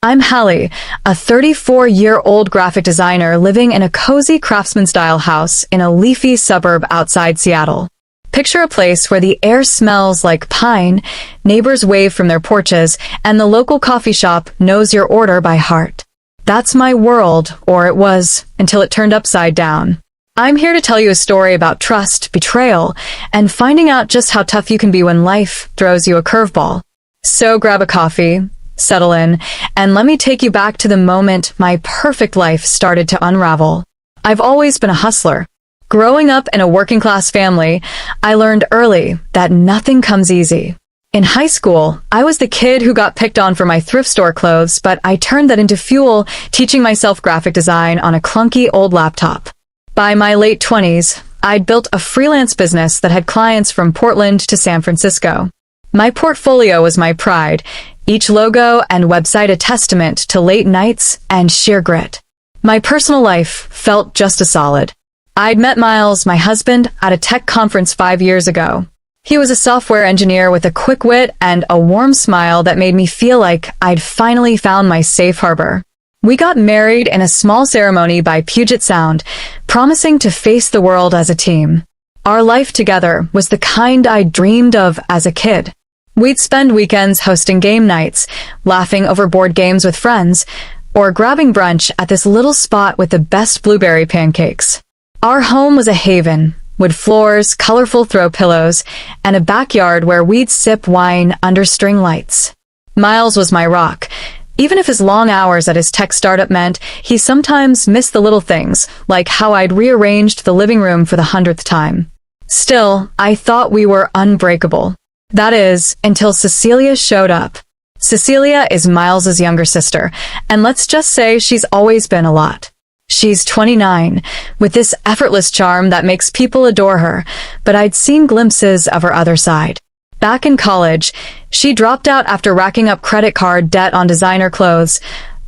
I'm Hallie, a 34-year-old graphic designer living in a cozy craftsman-style house in a leafy suburb outside Seattle. Picture a place where the air smells like pine, neighbors wave from their porches, and the local coffee shop knows your order by heart. That's my world, or it was, until it turned upside down. I'm here to tell you a story about trust, betrayal, and finding out just how tough you can be when life throws you a curveball. So grab a coffee, settle in, and let me take you back to the moment my perfect life started to unravel. I've always been a hustler. Growing up in a working-class family, I learned early that nothing comes easy. In high school, I was the kid who got picked on for my thrift store clothes, but I turned that into fuel, teaching myself graphic design on a clunky old laptop. By my late 20s, I'd built a freelance business that had clients from Portland to San Francisco. My portfolio was my pride, each logo and website a testament to late nights and sheer grit. My personal life felt just as solid. I'd met Miles, my husband, at a tech conference 5 years ago. He was a software engineer with a quick wit and a warm smile that made me feel like I'd finally found my safe harbor. We got married in a small ceremony by Puget Sound, promising to face the world as a team. Our life together was the kind I dreamed of as a kid. We'd spend weekends hosting game nights, laughing over board games with friends, or grabbing brunch at this little spot with the best blueberry pancakes. Our home was a haven, wood floors, colorful throw pillows, and a backyard where we'd sip wine under string lights. Miles was my rock. Even if his long hours at his tech startup meant he sometimes missed the little things, like how I'd rearranged the living room for the 100th time. Still, I thought we were unbreakable. That is, until Cecilia showed up. Cecilia is Miles's younger sister, and let's just say she's always been a lot. She's 29, with this effortless charm that makes people adore her, but I'd seen glimpses of her other side. Back in college, she dropped out after racking up credit card debt on designer clothes,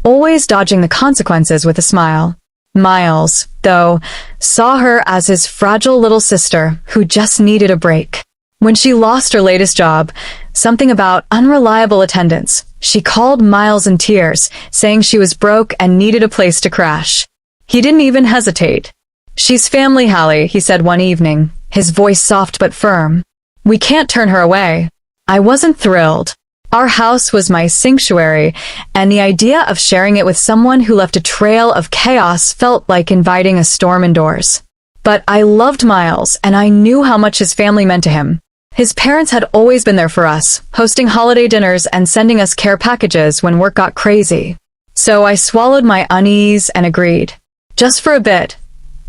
always dodging the consequences with a smile. Miles, though, saw her as his fragile little sister who just needed a break. When she lost her latest job, something about unreliable attendance, she called Miles in tears, saying she was broke and needed a place to crash. He didn't even hesitate. "She's family, Hallie," he said one evening, his voice soft but firm. "We can't turn her away." I wasn't thrilled. Our house was my sanctuary, and the idea of sharing it with someone who left a trail of chaos felt like inviting a storm indoors. But I loved Miles, and I knew how much his family meant to him. His parents had always been there for us, hosting holiday dinners and sending us care packages when work got crazy. So I swallowed my unease and agreed. "Just for a bit,"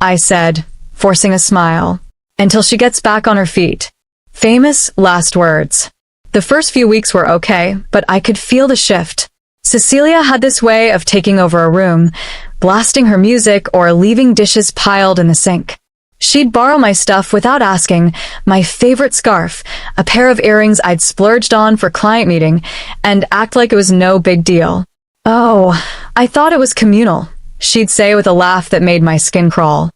I said, forcing a smile, "until she gets back on her feet." Famous last words. The first few weeks were okay, but I could feel the shift. Cecilia had this way of taking over a room, blasting her music or leaving dishes piled in the sink. She'd borrow my stuff without asking, my favorite scarf, a pair of earrings I'd splurged on for client meeting, and act like it was no big deal. "Oh, I thought it was communal," she'd say with a laugh that made my skin crawl.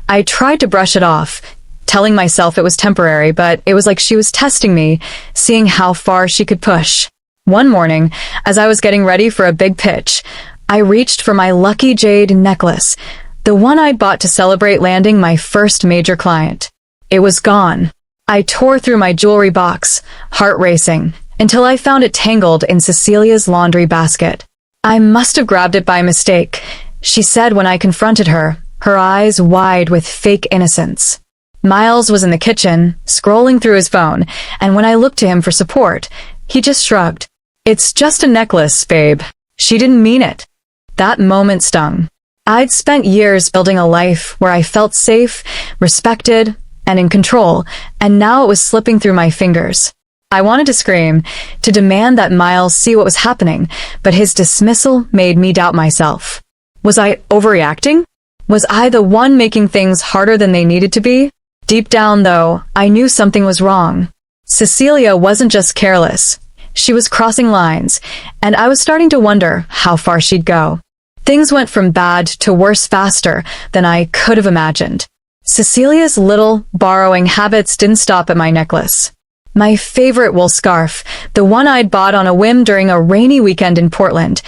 I tried to brush it off, telling myself it was temporary, but it was like she was testing me, seeing how far she could push. One morning, as I was getting ready for a big pitch, I reached for my lucky jade necklace, the one I'd bought to celebrate landing my first major client. It was gone. I tore through my jewelry box, heart racing, until I found it tangled in Cecilia's laundry basket. "I must have grabbed it by mistake," she said when I confronted her, her eyes wide with fake innocence. Miles was in the kitchen, scrolling through his phone, and when I looked to him for support, he just shrugged. "It's just a necklace, babe. She didn't mean it." That moment stung. I'd spent years building a life where I felt safe, respected, and in control, and now it was slipping through my fingers. I wanted to scream, to demand that Miles see what was happening, but his dismissal made me doubt myself. Was I overreacting? Was I the one making things harder than they needed to be? Deep down, though, I knew something was wrong. Cecilia wasn't just careless. She was crossing lines, and I was starting to wonder how far she'd go. Things went from bad to worse faster than I could have imagined. Cecilia's little, borrowing habits didn't stop at my necklace. My favorite wool scarf, the one I'd bought on a whim during a rainy weekend in Portland,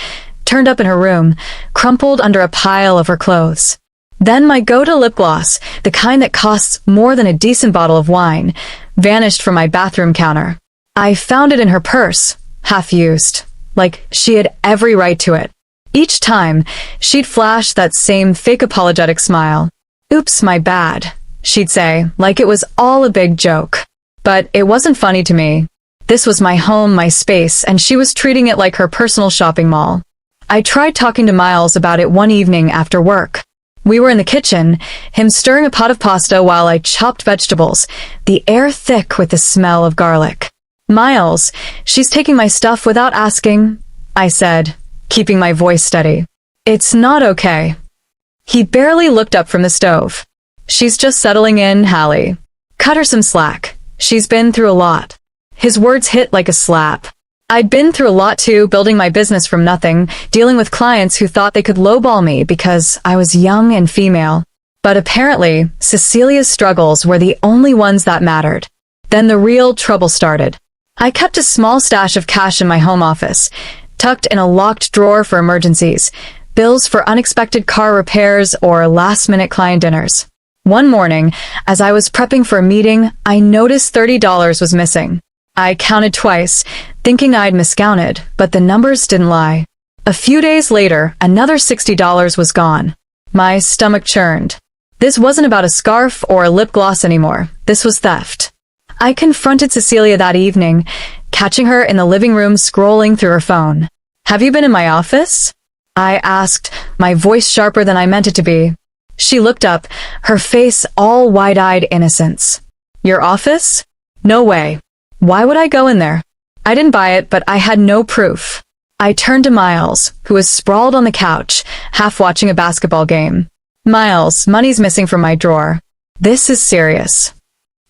turned up in her room, crumpled under a pile of her clothes. Then my go-to lip gloss, the kind that costs more than a decent bottle of wine, vanished from my bathroom counter. I found it in her purse, half-used, like she had every right to it. Each time, she'd flash that same fake apologetic smile. "Oops, my bad," she'd say, like it was all a big joke. But it wasn't funny to me. This was my home, my space, and she was treating it like her personal shopping mall. I tried talking to Miles about it one evening after work. We were in the kitchen, him stirring a pot of pasta while I chopped vegetables, the air thick with the smell of garlic. "Miles, she's taking my stuff without asking," I said, keeping my voice steady. "It's not okay." He barely looked up from the stove. "She's just settling in, Hallie. Cut her some slack. She's been through a lot." His words hit like a slap. I'd been through a lot too, building my business from nothing, dealing with clients who thought they could lowball me because I was young and female. But apparently, Cecilia's struggles were the only ones that mattered. Then the real trouble started. I kept a small stash of cash in my home office, tucked in a locked drawer for emergencies, bills for unexpected car repairs or last-minute client dinners. One morning, as I was prepping for a meeting, I noticed $30 was missing. I counted twice, thinking I'd miscounted, but the numbers didn't lie. A few days later, another $60 was gone. My stomach churned. This wasn't about a scarf or a lip gloss anymore. This was theft. I confronted Cecilia that evening, catching her in the living room scrolling through her phone. "Have you been in my office?" I asked, my voice sharper than I meant it to be. She looked up, her face all wide-eyed innocence. "Your office? No way. Why would I go in there?" I didn't buy it, but I had no proof. I turned to Miles, who was sprawled on the couch, half watching a basketball game. "Miles, money's missing from my drawer. This is serious."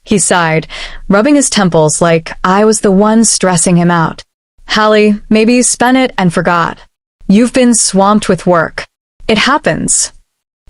He sighed, rubbing his temples like I was the one stressing him out. "Hallie, maybe you spent it and forgot. You've been swamped with work. It happens."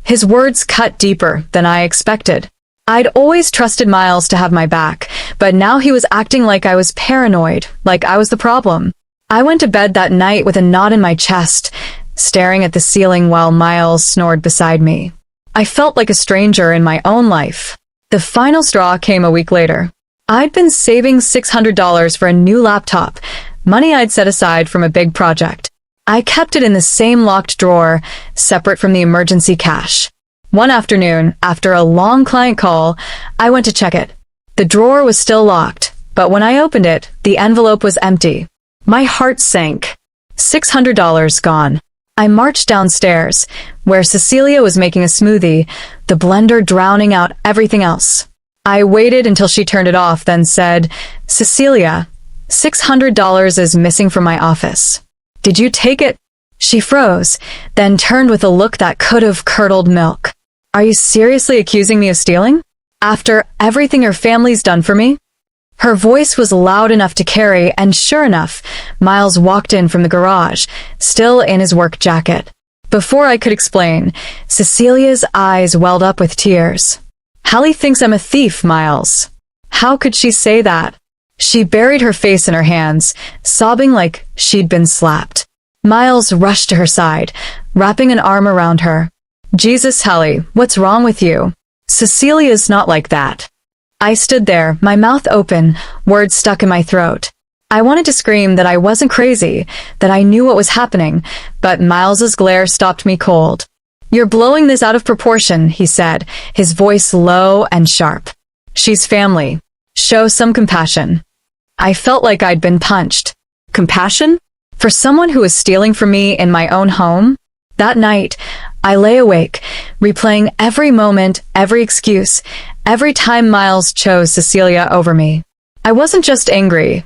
His words cut deeper than I expected. I'd always trusted Miles to have my back, but now he was acting like I was paranoid, like I was the problem. I went to bed that night with a knot in my chest, staring at the ceiling while Miles snored beside me. I felt like a stranger in my own life. The final straw came a week later. I'd been saving $600 for a new laptop, money I'd set aside from a big project. I kept it in the same locked drawer, separate from the emergency cash. One afternoon, after a long client call, I went to check it. The drawer was still locked, but when I opened it, the envelope was empty. My heart sank. $600 gone. I marched downstairs, where Cecilia was making a smoothie, the blender drowning out everything else. I waited until she turned it off, then said, "Cecilia, $600 is missing from my office. Did you take it?" She froze, then turned with a look that could have curdled milk. "Are you seriously accusing me of stealing? After everything your family's done for me?" Her voice was loud enough to carry, and sure enough, Miles walked in from the garage, still in his work jacket. Before I could explain, Cecilia's eyes welled up with tears. "Hallie thinks I'm a thief, Miles. How could she say that?" She buried her face in her hands, sobbing like she'd been slapped. Miles rushed to her side, wrapping an arm around her. "Jesus, Hallie, what's wrong with you? Cecilia's not like that." I stood there, my mouth open, words stuck in my throat. I wanted to scream that I wasn't crazy, that I knew what was happening, but Miles's glare stopped me cold. "You're blowing this out of proportion," he said, his voice low and sharp. "She's family. Show some compassion." I felt like I'd been punched. Compassion? For someone who was stealing from me in my own home? That night, I lay awake, replaying every moment, every excuse, every time Miles chose Cecilia over me. I wasn't just angry.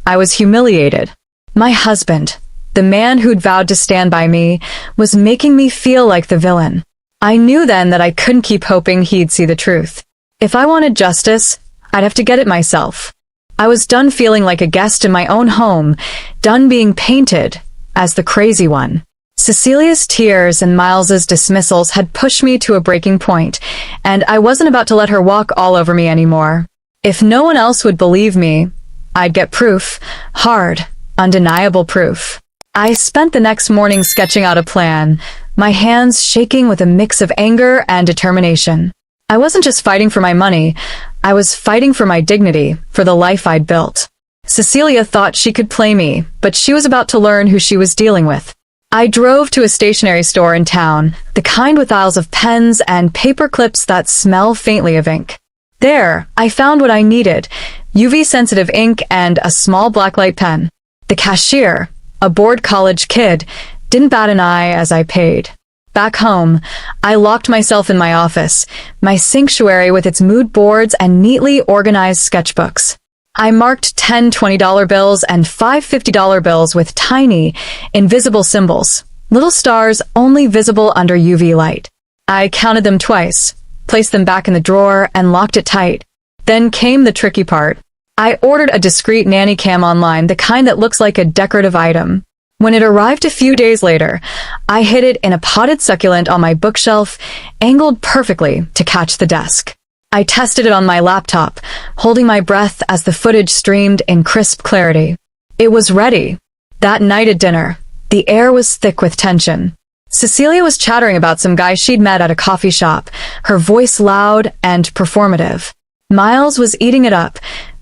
I was humiliated. My husband, the man who'd vowed to stand by me, was making me feel like the villain. I knew then that I couldn't keep hoping he'd see the truth. If I wanted justice, I'd have to get it myself. I was done feeling like a guest in my own home, done being painted as the crazy one. Cecilia's tears and Miles's dismissals had pushed me to a breaking point, and I wasn't about to let her walk all over me anymore. If no one else would believe me, I'd get proof, hard, undeniable proof. I spent the next morning sketching out a plan, my hands shaking with a mix of anger and determination. I wasn't just fighting for my money, I was fighting for my dignity, for the life I'd built. Cecilia thought she could play me, but she was about to learn who she was dealing with. I drove to a stationery store in town, the kind with aisles of pens and paper clips that smell faintly of ink. There, I found what I needed, UV-sensitive ink and a small blacklight pen. The cashier, a bored college kid, didn't bat an eye as I paid. Back home, I locked myself in my office, my sanctuary with its mood boards and neatly organized sketchbooks. I marked 10 $20 bills and 5 $50 bills with tiny, invisible symbols, little stars only visible under UV light. I counted them twice, placed them back in the drawer, and locked it tight. Then came the tricky part. I ordered a discreet nanny cam online, the kind that looks like a decorative item. When it arrived a few days later, I hid it in a potted succulent on my bookshelf, angled perfectly to catch the desk. I tested it on my laptop, holding my breath as the footage streamed in crisp clarity. It was ready. That night at dinner, the air was thick with tension. Cecilia was chattering about some guy she'd met at a coffee shop, her voice loud and performative. Miles was eating it up,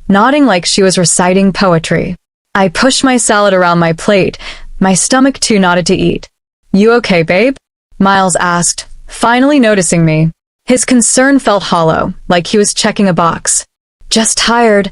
nodding like she was reciting poetry. I pushed my salad around my plate, my stomach too knotted to eat. "You okay, babe?" Miles asked, finally noticing me. His concern felt hollow, like he was checking a box. "Just tired,"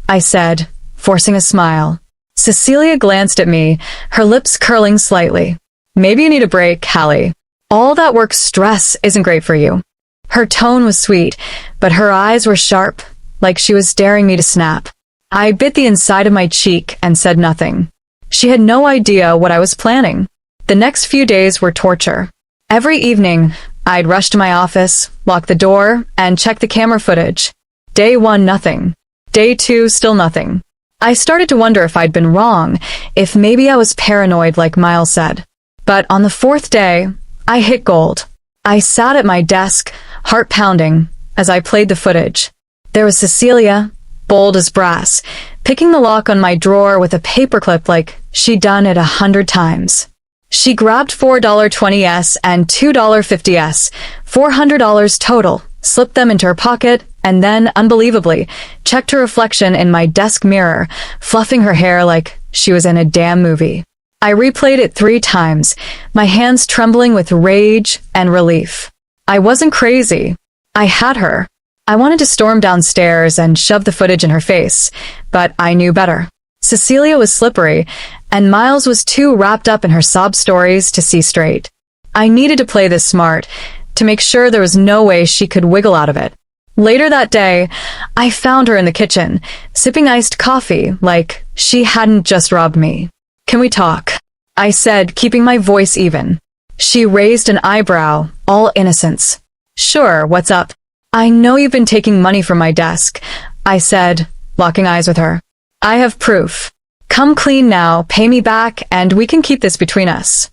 I said, forcing a smile. Cecilia glanced at me, her lips curling slightly. "Maybe you need a break, Hallie. All that work stress isn't great for you." Her tone was sweet, but her eyes were sharp, like she was daring me to snap. I bit the inside of my cheek and said nothing. She had no idea what I was planning. The next few days were torture. Every evening, I'd rush to my office, lock the door, and check the camera footage. Day 1, nothing. Day 2, still nothing. I started to wonder if I'd been wrong, if maybe I was paranoid like Miles said. But on the 4th day, I hit gold. I sat at my desk, heart pounding, as I played the footage. There was Cecilia, bold as brass, picking the lock on my drawer with a paperclip like she'd done it 100 times. She grabbed $4.20s and $2.50s, $400 total, slipped them into her pocket, and then, unbelievably, checked her reflection in my desk mirror, fluffing her hair like she was in a damn movie. I replayed it 3 times, my hands trembling with rage and relief. I wasn't crazy. I had her. I wanted to storm downstairs and shove the footage in her face, but I knew better. Cecilia was slippery, and Miles was too wrapped up in her sob stories to see straight. I needed to play this smart, to make sure there was no way she could wiggle out of it. Later that day, I found her in the kitchen, sipping iced coffee like she hadn't just robbed me. "Can we talk?" I said, keeping my voice even. She raised an eyebrow, all innocence. "Sure, what's up?" "I know you've been taking money from my desk," I said, locking eyes with her. "I have proof. Come clean now, pay me back, and we can keep this between us."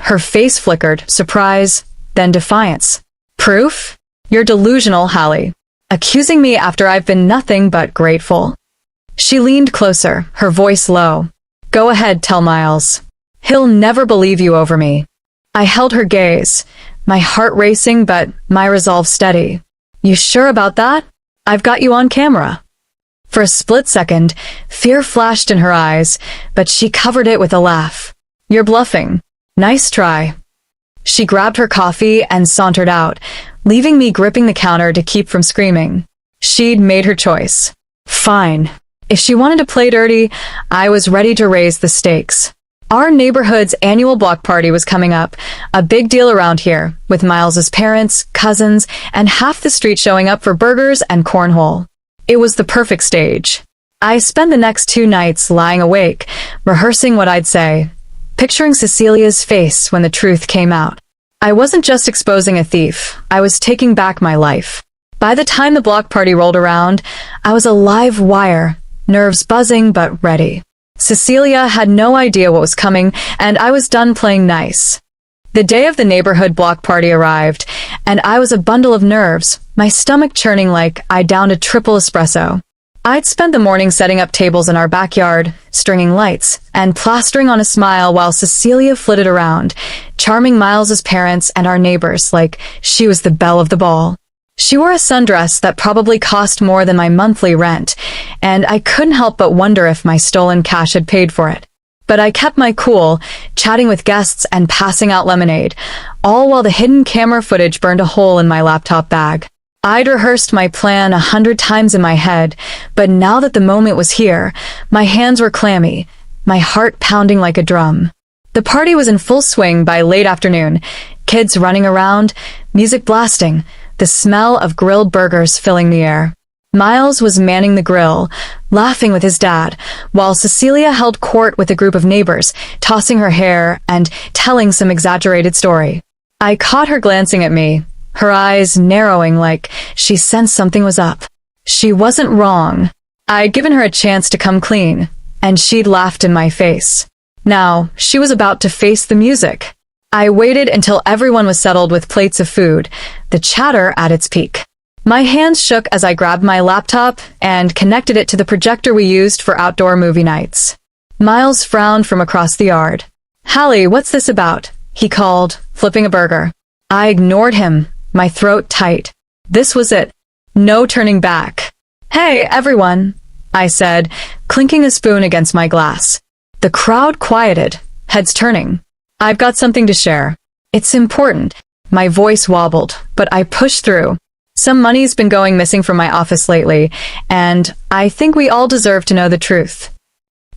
Her face flickered, surprise, then defiance. "Proof? You're delusional, Hallie. Accusing me after I've been nothing but grateful." She leaned closer, her voice low. "Go ahead, tell Miles. He'll never believe you over me." I held her gaze, my heart racing but my resolve steady. "You sure about that? I've got you on camera." For a split second, fear flashed in her eyes, but she covered it with a laugh. "You're bluffing. Nice try." She grabbed her coffee and sauntered out, leaving me gripping the counter to keep from screaming. She'd made her choice. Fine. If she wanted to play dirty, I was ready to raise the stakes. Our neighborhood's annual block party was coming up, a big deal around here, with Miles's parents, cousins, and half the street showing up for burgers and cornhole. It was the perfect stage. I spent the next 2 nights lying awake, rehearsing what I'd say, picturing Cecilia's face when the truth came out. I wasn't just exposing a thief, I was taking back my life. By the time the block party rolled around, I was a live wire, nerves buzzing but ready. Cecilia had no idea what was coming, and I was done playing nice. The day of the neighborhood block party arrived, and I was a bundle of nerves, my stomach churning like I downed a triple espresso. I'd spent the morning setting up tables in our backyard, stringing lights, and plastering on a smile while Cecilia flitted around, charming Miles's parents and our neighbors like she was the belle of the ball. She wore a sundress that probably cost more than my monthly rent, and I couldn't help but wonder if my stolen cash had paid for it. But I kept my cool, chatting with guests and passing out lemonade, all while the hidden camera footage burned a hole in my laptop bag. I'd rehearsed my plan 100 times in my head, but now that the moment was here, my hands were clammy, my heart pounding like a drum. The party was in full swing by late afternoon, kids running around, music blasting, the smell of grilled burgers filling the air. Miles was manning the grill, laughing with his dad, while Cecilia held court with a group of neighbors, tossing her hair and telling some exaggerated story. I caught her glancing at me, her eyes narrowing like she sensed something was up. She wasn't wrong. I'd given her a chance to come clean, and she'd laughed in my face. Now, she was about to face the music. I waited until everyone was settled with plates of food, the chatter at its peak. My hands shook as I grabbed my laptop and connected it to the projector we used for outdoor movie nights. Miles frowned from across the yard. "Hallie, what's this about?" he called, flipping a burger. I ignored him, my throat tight. This was it. No turning back. "Hey, everyone," I said, clinking a spoon against my glass. The crowd quieted, heads turning. "I've got something to share. It's important." My voice wobbled, but I pushed through. "Some money's been going missing from my office lately, and I think we all deserve to know the truth."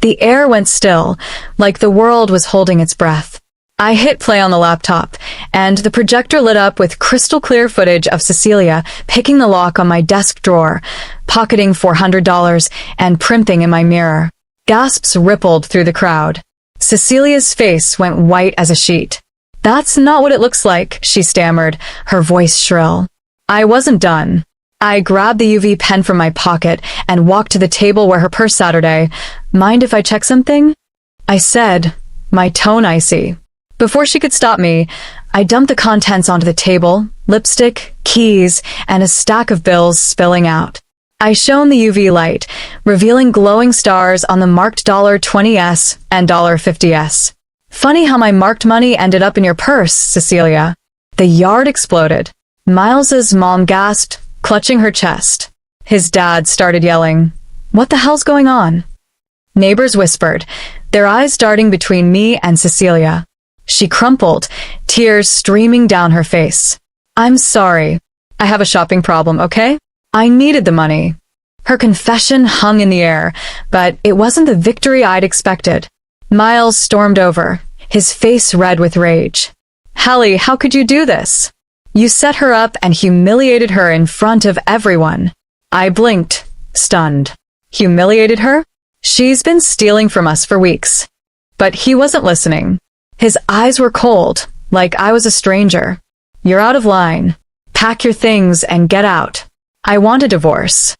The air went still, like the world was holding its breath. I hit play on the laptop, and the projector lit up with crystal-clear footage of Cecilia picking the lock on my desk drawer, pocketing $400, and primping in my mirror. Gasps rippled through the crowd. Cecilia's face went white as a sheet. "That's not what it looks like," she stammered, her voice shrill. I wasn't done. I grabbed the UV pen from my pocket and walked to the table where her purse Saturday. "Mind if I check something?" I said, my tone icy. Before she could stop me, I dumped the contents onto the table, lipstick, keys, and a stack of bills spilling out. I shone the UV light, revealing glowing stars on the marked $20s and $50s. "Funny how my marked money ended up in your purse, Cecilia." The yard exploded. Miles's mom gasped, clutching her chest. His dad started yelling, "What the hell's going on?" Neighbors whispered, their eyes darting between me and Cecilia. She crumpled, tears streaming down her face. "I'm sorry. I have a shopping problem, okay? I needed the money." Her confession hung in the air, but it wasn't the victory I'd expected. Miles stormed over, his face red with rage. "Hallie, how could you do this? You set her up and humiliated her in front of everyone." I blinked, stunned. Humiliated her? She's been stealing from us for weeks. But he wasn't listening. His eyes were cold, like I was a stranger. "You're out of line. Pack your things and get out. I want a divorce."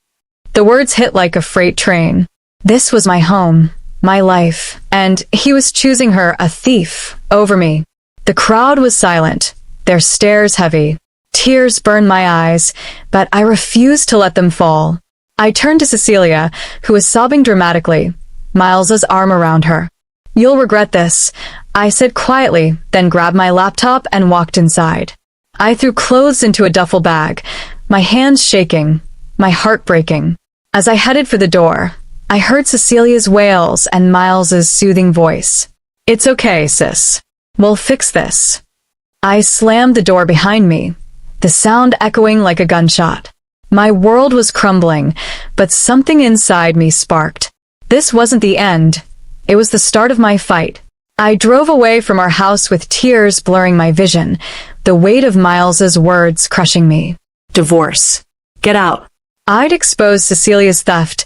The words hit like a freight train. This was my home, my life, and he was choosing her, a thief, over me. The crowd was silent, their stares heavy. Tears burned my eyes, but I refused to let them fall. I turned to Cecilia, who was sobbing dramatically, Miles's arm around her. "You'll regret this," I said quietly, then grabbed my laptop and walked inside. I threw clothes into a duffel bag, my hands shaking, my heart breaking. As I headed for the door, I heard Cecilia's wails and Miles's soothing voice. "It's okay, sis. We'll fix this." I slammed the door behind me, the sound echoing like a gunshot. My world was crumbling, but something inside me sparked. This wasn't the end. It was the start of my fight. I drove away from our house with tears blurring my vision, the weight of Miles's words crushing me. "Divorce. Get out." I'd exposed Cecilia's theft,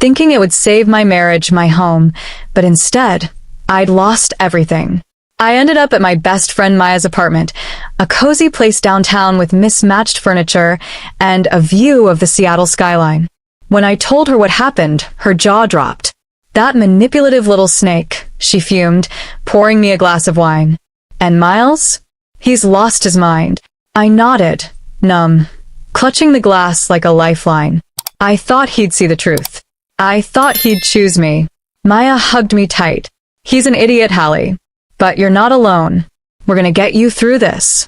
thinking it would save my marriage, my home, but instead, I'd lost everything. I ended up at my best friend Maya's apartment, a cozy place downtown with mismatched furniture and a view of the Seattle skyline. When I told her what happened, her jaw dropped. "That manipulative little snake," she fumed, pouring me a glass of wine. "And Miles? He's lost his mind." I nodded, numb, clutching the glass like a lifeline. I thought he'd see the truth. I thought he'd choose me. Maya hugged me tight. He's an idiot, Hallie. But you're not alone. We're gonna get you through this.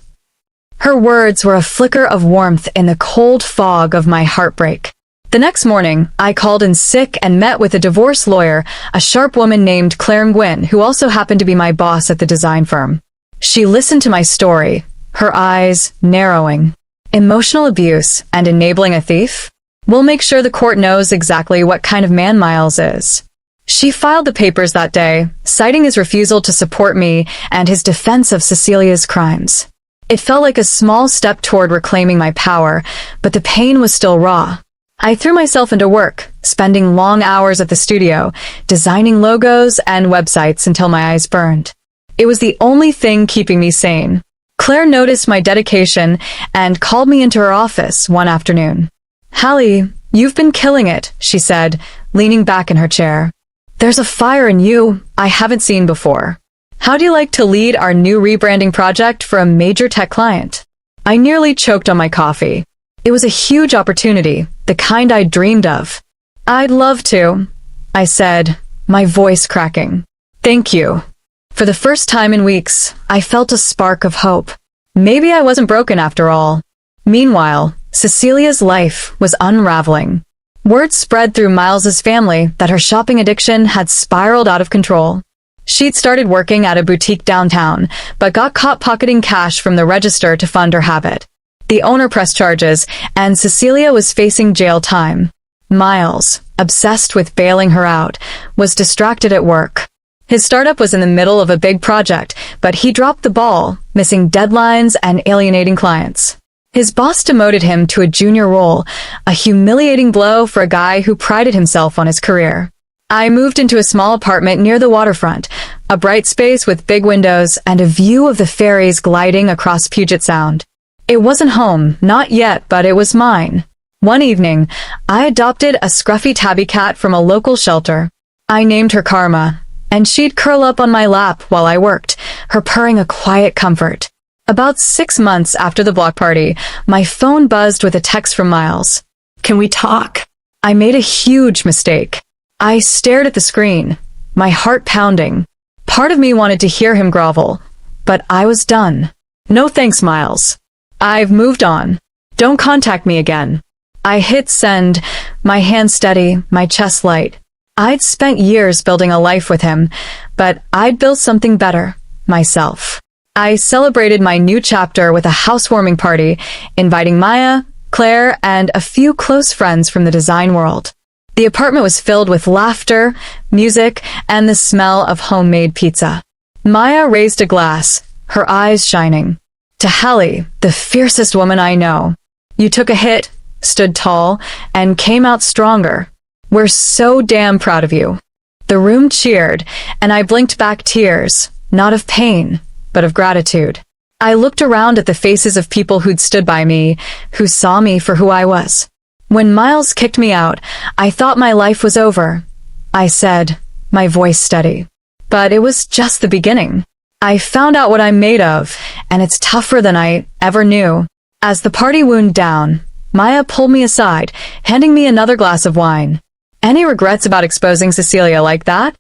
Her words were a flicker of warmth in the cold fog of my heartbreak. The next morning, I called in sick and met with a divorce lawyer, a sharp woman named Claire Nguyen, who also happened to be my boss at the design firm. She listened to my story, her eyes narrowing. Emotional abuse and enabling a thief? We'll make sure the court knows exactly what kind of man Miles is. She filed the papers that day, citing his refusal to support me and his defense of Cecilia's crimes. It felt like a small step toward reclaiming my power, but the pain was still raw. I threw myself into work, spending long hours at the studio, designing logos and websites until my eyes burned. It was the only thing keeping me sane. Claire noticed my dedication and called me into her office one afternoon. Hallie, you've been killing it, she said, leaning back in her chair. There's a fire in you I haven't seen before. How do you like to lead our new rebranding project for a major tech client? I nearly choked on my coffee. It was a huge opportunity, the kind I'd dreamed of. I'd love to, I said, my voice cracking. Thank you. For the first time in weeks, I felt a spark of hope. Maybe I wasn't broken after all. Meanwhile, Cecilia's life was unraveling. Word spread through Miles's family that her shopping addiction had spiraled out of control. She'd started working at a boutique downtown, but got caught pocketing cash from the register to fund her habit. The owner pressed charges, and Cecilia was facing jail time. Miles, obsessed with bailing her out, was distracted at work. His startup was in the middle of a big project, but he dropped the ball, missing deadlines and alienating clients. His boss demoted him to a junior role, a humiliating blow for a guy who prided himself on his career. I moved into a small apartment near the waterfront, a bright space with big windows and a view of the ferries gliding across Puget Sound. It wasn't home, not yet, but it was mine. One evening, I adopted a scruffy tabby cat from a local shelter. I named her Karma, and she'd curl up on my lap while I worked, her purring a quiet comfort. About 6 months after the block party, my phone buzzed with a text from Miles. Can we talk? I made a huge mistake. I stared at the screen, my heart pounding. Part of me wanted to hear him grovel, but I was done. No thanks, Miles. I've moved on. Don't contact me again. I hit send, my hand steady, my chest light. I'd spent years building a life with him, but I'd built something better, myself. I celebrated my new chapter with a housewarming party, inviting Maya, Claire, and a few close friends from the design world. The apartment was filled with laughter, music, and the smell of homemade pizza. Maya raised a glass, her eyes shining. To Hallie, the fiercest woman I know. You took a hit, stood tall, and came out stronger. We're so damn proud of you. The room cheered, and I blinked back tears, not of pain, but of gratitude. I looked around at the faces of people who'd stood by me, who saw me for who I was. When Miles kicked me out, I thought my life was over. I said, my voice steady. But it was just the beginning. I found out what I'm made of, and it's tougher than I ever knew. As the party wound down, Maya pulled me aside, handing me another glass of wine. Any regrets about exposing Cecilia like that?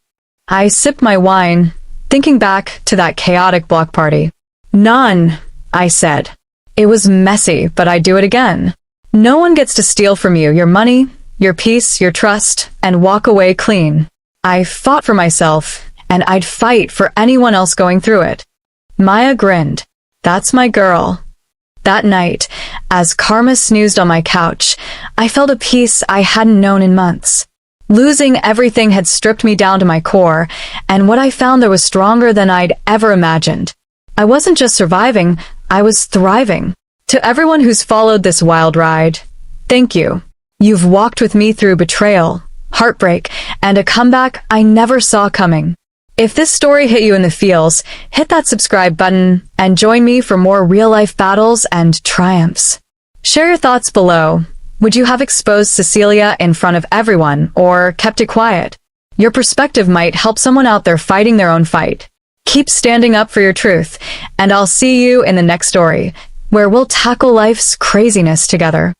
I sipped my wine, thinking back to that chaotic block party. None, I said. It was messy, but I'd do it again. No one gets to steal from you your money, your peace, your trust, and walk away clean. I fought for myself, and I'd fight for anyone else going through it. Maya grinned. That's my girl. That night, as Karma snoozed on my couch, I felt a peace I hadn't known in months. Losing everything had stripped me down to my core, and what I found there was stronger than I'd ever imagined. I wasn't just surviving, I was thriving. To everyone who's followed this wild ride, thank you. You've walked with me through betrayal, heartbreak, and a comeback I never saw coming. If this story hit you in the feels, hit that subscribe button and join me for more real-life battles and triumphs. Share your thoughts below. Would you have exposed Cecilia in front of everyone or kept it quiet? Your perspective might help someone out there fighting their own fight. Keep standing up for your truth, and I'll see you in the next story, where we'll tackle life's craziness together.